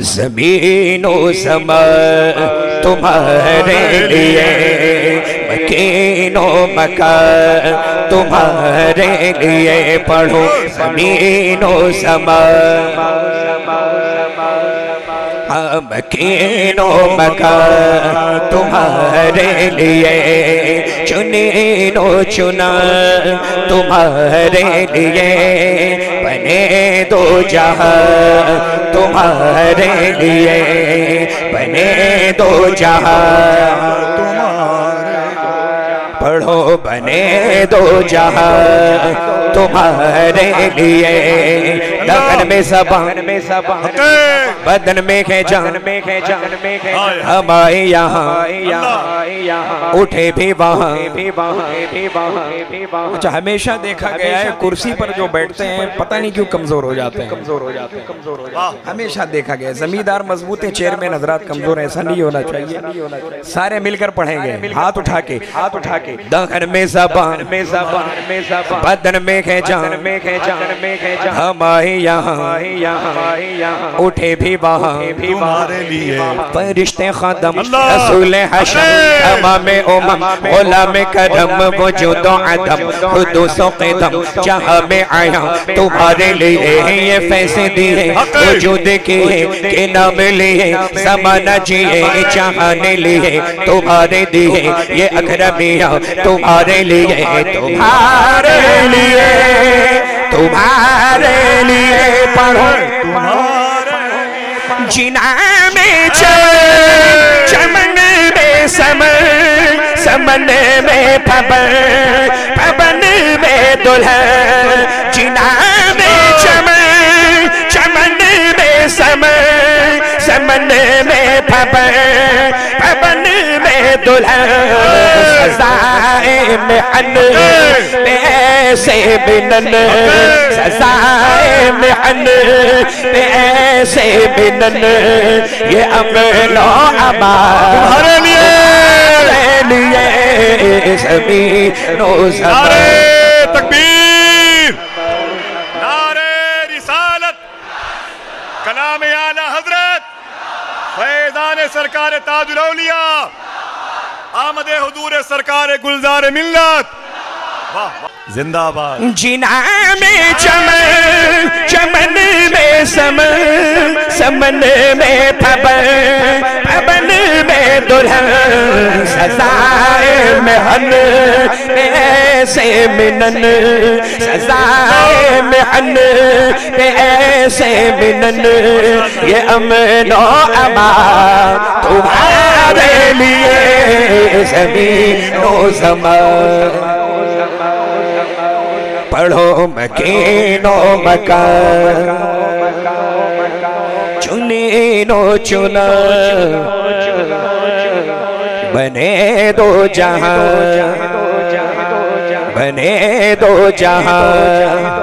ज़मीनो समा तुम्हारे लिए, मकीनो मका तुम्हारे लिए। पढ़ो ज़मीनो समा, मकीनो मका तुम्हारे लिए, चुनीनो चुना तुम्हारे लिए। बने दो जहां तुम्हारे लिए, बने दो जहां। पढ़ो बने दो जहां तुम्हारे लिए। दगन में ज़बान में ज़बान, बदन में है जान में है जान में है। हम आए यहाँ उठे भी वहाँ। अच्छा, हमेशा देखा गया है कुर्सी पर जो बैठते हैं पता नहीं क्यों कमजोर हो जाते हैं, कमजोर हो जाते हैं, कमजोर हो जाते हैं। हमेशा देखा गया, जमींदार मजबूत है, चेयरमैन हजरात कमजोर है। ऐसा नहीं होना चाहिए। सारे मिलकर पढ़ेंगे, हाथ उठा के, हाथ उठा के। दगन में ज़बान में ज़बान में ज़बान, बदन में है जान में है जान में है जान। हम आए यहाँ उठे भी वहाँ तुम्हारे लिए। फरिश्ते ख़दम रसूल हशम, तमाम उम्म गुलाम करम, वजूद अदम हुदूस क़दम। जहाँ में आया तुम्हारे लिए, ये फैसे दिए वजूद किए के नाम लिए। ज़माना जिए चाहने लिए तुम्हारे दिए, ये अकरमिया तुम्हारे लिए, तुम्हारे लिए, तुम्हारे लिए। पढ़ो जिना में चमन में समन, समन में पवन, पवन में दुल्हन। जिना में चमन, चमन में समन, समन में पवन, पवन में दुल्हन। सजाए में अन पैसे बिनन, सजाए में अन पैसे बिनन। ये अमलो अमा तुम्हारे लिए, सभी नो नारे तकबीर, नारे रिसालत, कलाम आला हजरत फैज़ान सरकार ताजुल औलिया, आमदे हुजूर सरकार गुलजार मिल्लत। जिंदाबाद। जिना में चमन, चमन में समन, समन में पवन, पवन में दुल्हन। सजाए में हन ऐसे मिनन, सजाए में हन ऐसे मिनन। ये अमनो अमा तुम्हारे लिए, सभी नो समा। पढ़ो मकीनो मकान, चुनीनो चुना। बने दो जहां, बने दो जहां।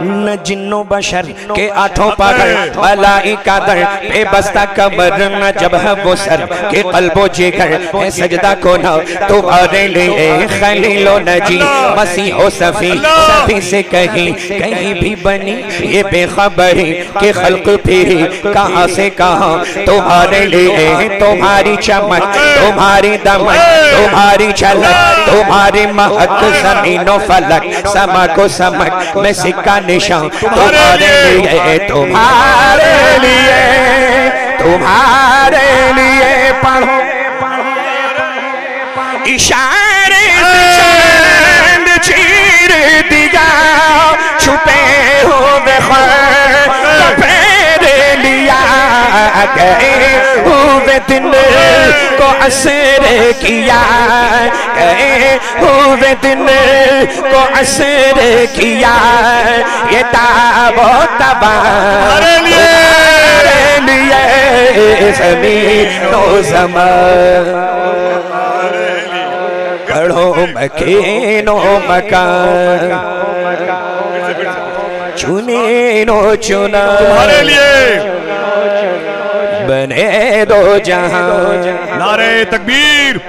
न जिन्नो बशर के आठों पगर, मलाइका दर बेबस्ता कबर। न जब है वो सर के कल्बो जिगर, है सजदा को न तुम्हारे लिए। खलीलो नजी मसीहो सफी, सभी से कहीं कहीं भी बनी ये बेखबरी के खल्क फिरी कहाँ से कहाँ तुम्हारे लिए। तुम्हारी चमक, तुम्हारी दमक, तुम्हारी झलक, तुम्हारी महक। ज़मीनो फलक समा को समक में सिक्का निशान तुम्हारे लिए, तुम्हारे लिए, तुम्हारे लिए। पढ़ो इशारे से चांद चीर दिया, छुपे हुए फेर लिया। गए हुए दिन को असर किया, गए हुए दिन को असर किया। ये ताबो तबारे लिए, ज़मीनो ज़मान। पढ़ो मकीनो मकान, चुनीनो चुना। तुम्हारे लिए बने दो जहां। नारे तकबीर।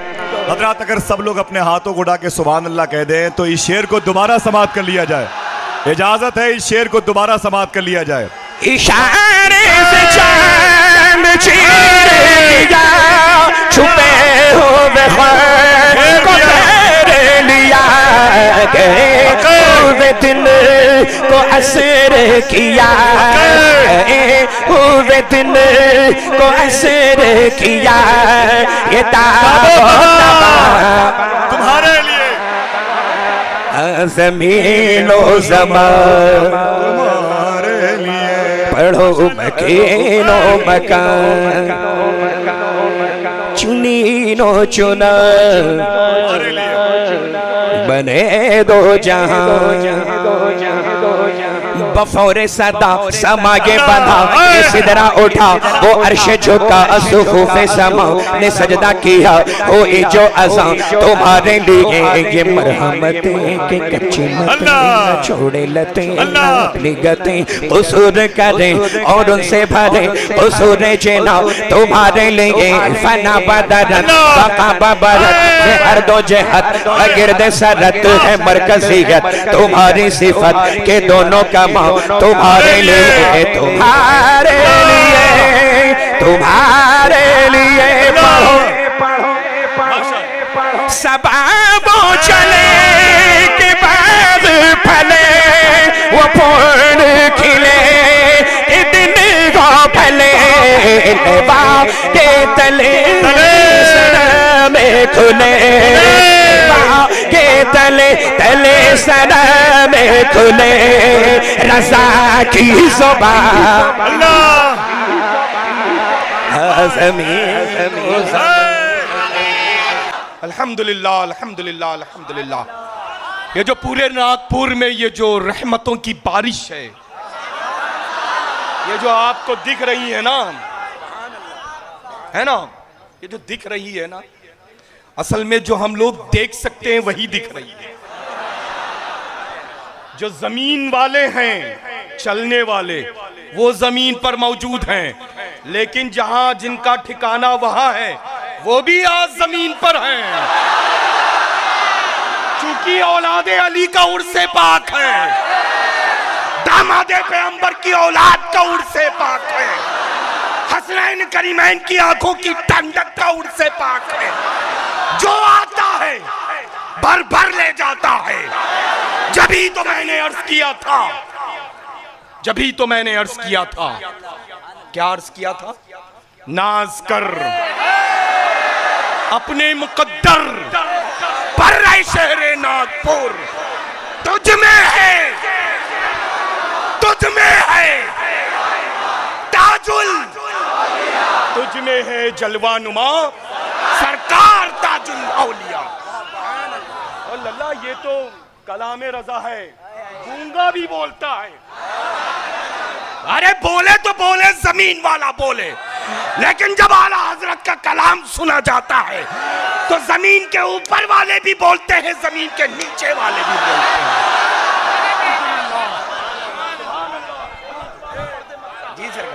हजरात, अगर सब लोग अपने हाथों को उठा के सुभान अल्लाह कह दें तो इस शेर को दोबारा समाप्त कर लिया जाए। इजाजत है, इस शेर को दोबारा समाप्त कर लिया जाए। इशारे से चांद चीर लिया, छुपे हुए ख्वाब को घेर लिया, गए हुए दिन को असर किया, गए हुए दिन को असर किया, ये तुम्हारे लिए ज़मीनो ज़मान, तुम्हारे लिए पढ़ो मकीनो मकान, चुनीनो चुना, तुम्हारे लिए बने दो जहां, बफौरे सदा समागे बंधा, सिदरा उठा वो अर्श झुका, सुखूफे समा ने सजदा किया, हो जो अज़ां तुम्हारे लिए, ये मरहमतें के कच्ची मतें छोड़े लते अपनी गतें कसूर करें और उनसे भरे कसूर जेना, तुम्हारे लिए फना बदरत बका बबरत, हर दो जहत गिरद सरत है मरकजियत, तुम्हारी सिफत के दोनों कमा, तुम्हारे लिए, तुम्हारे लिए, तुम्हारे लिए पढ़ो सबाबो चले के बाद फले, वो फूल खिले दिन को फले, लेवा के तले में खुले, के तले तले सदा में खुले, रज़ा की ज़ुबान अल्हम्दुलिल्लाह अल्हम्दुलिल्लाह अल्हम्दुलिल्लाह। ये जो पूरे नागपुर में ये जो रहमतों की बारिश है, ये जो आपको दिख रही है ना, ये जो दिख रही है ना, असल में जो हम लोग देख सकते हैं वही दिख रही है। जो जमीन वाले हैं, चलने वाले, वो जमीन पर मौजूद हैं, लेकिन जहां जिनका ठिकाना वहां है, वो भी आज जमीन पर हैं, क्योंकि औलादे अली का उर्से पाक है, दामादे पैगंबर की औलाद का उर्से पाक है, हसनैन करीमैन की आंखों की ठंडक का उर्से पाक है। जो आता है भर भर ले जाता है। जभी तो मैंने अर्ज किया था, जभी तो मैंने अर्ज किया था, क्या अर्ज किया था? नाज कर अपने मुकद्दर पर रहे शहरे नागपुर, तुझ में है, तुझ में है ताजुल, तुझ में है जलवा नुमा सरकार ताजुल औलिया। अल्लाह, ये तो कलामे रजा है, गूंगा भी बोलता है। अरे बोले तो बोले, जमीन वाला बोले, लेकिन जब आला हजरत का कलाम सुना जाता है तो जमीन के ऊपर वाले भी बोलते हैं, जमीन के नीचे वाले भी बोलते हैं। जी सर।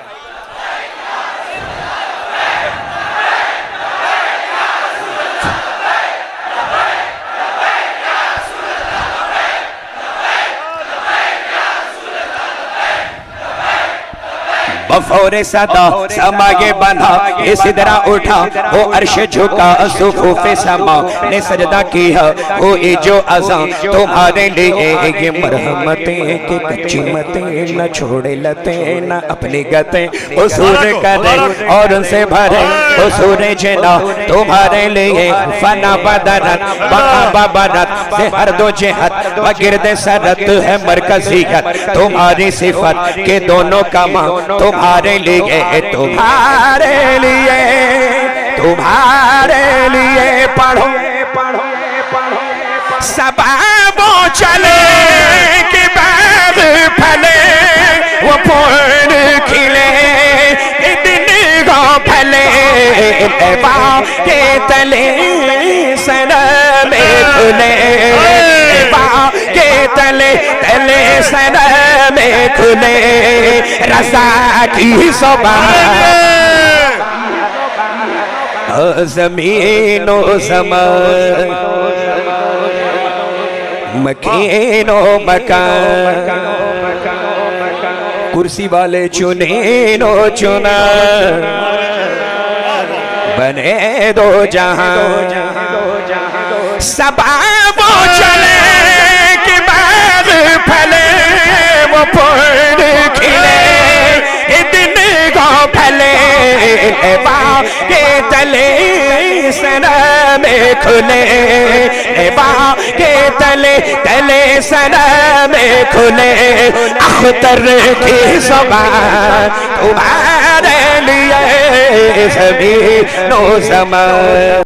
बफौरे सदा समागे बंधा, ये सिदरा उठा वो अर्श झुका, सुखूफे समा ने सजदा किया, वो ये जो अज़ां तुम्हारे लिए, ये मरहमतें के कच्ची मतें न छोड़े लते, न अपनी गतें कसूर करे और उनसे भरे कसूर जेना, तुम्हारे लिए फना बदरत बका बबरत, से हर दो जहत व गिरद सरत है मरकजियत, तुम्हारी सिफत के दोनों कमा, तुम्हारे लिए, तुम्हारे लिए, तुम्हारे लिए पढ़ो सबाबो चले के बाद फले, वो फूल खिले दिन को फले, लेवा के तले सना में खुले, लेवा के तले तले सना में खुले, रज़ा की ज़ुबान ज़मीनो ज़मान, मकीनो मकान, कुर्सी वाले चुने नो चुना बने दो जहां सबाबो चले कि बाद फले वो फूल खिले दिन को फले के तले सना में खुले के तले तले सना में खुले अख्तर की ज़बान तुम्हारे लिए ज़मीन नो ज़मान।